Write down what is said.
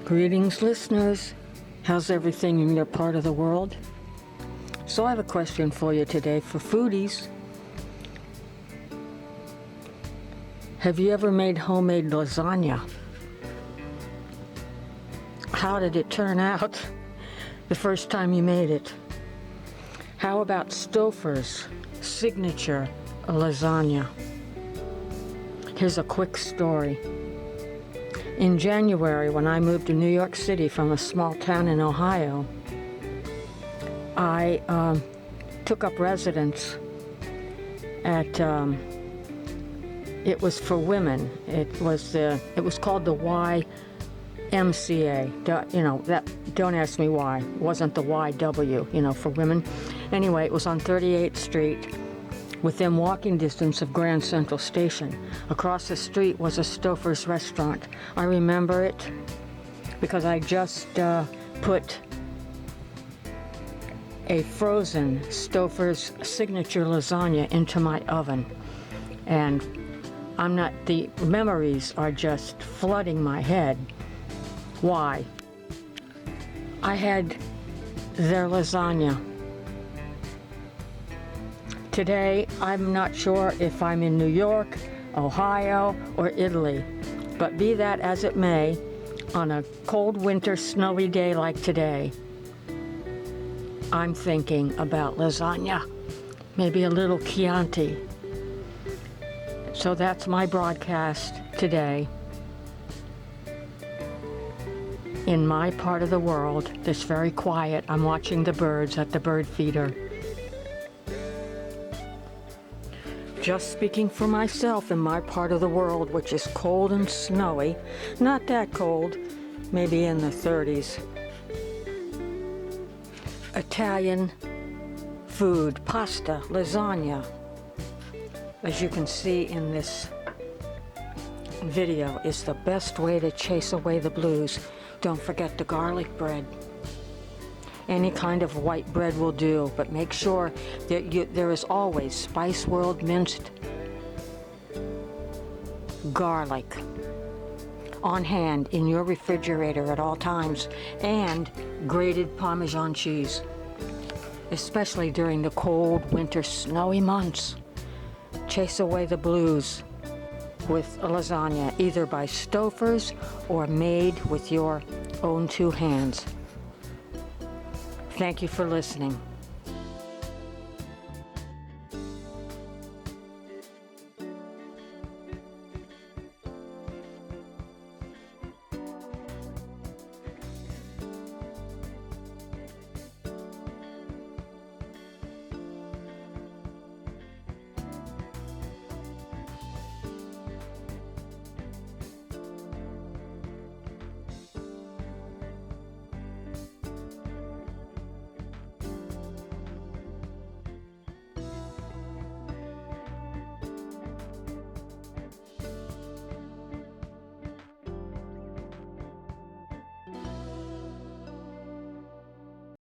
Greetings, listeners. How's everything in your part of the world? So I have a question for you today for foodies. Have you ever made homemade lasagna? How did it turn out the first time you made it? How about Stouffer's signature lasagna? Here's a quick story. In January, when I moved to New York City from a small town in Ohio, I took up residence at, it was for women. It was called the YMCA. Don't ask me why. It wasn't the YW, for women. Anyway, it was on 38th Street, within walking distance of Grand Central Station. Across the street was a Stouffer's restaurant. I remember it because I just put a frozen Stouffer's signature lasagna into my oven. And the memories are just flooding my head. Why? I had their lasagna. Today, I'm not sure if I'm in New York, Ohio, or Italy, but be that as it may, on a cold winter snowy day like today, I'm thinking about lasagna, maybe a little Chianti. So that's my broadcast today. In my part of the world, it's very quiet. I'm watching the birds at the bird feeder. Just speaking for myself in my part of the world, which is cold and snowy, not that cold, maybe in the 30s. Italian food, pasta, lasagna. As you can see in this video, is the best way to chase away the blues. Don't forget the garlic bread. Any kind of white bread will do, but make sure that there is always Spice World minced garlic on hand in your refrigerator at all times, and grated Parmesan cheese, especially during the cold winter snowy months. Chase away the blues with a lasagna, either by Stouffer's or made with your own two hands. Thank you for listening.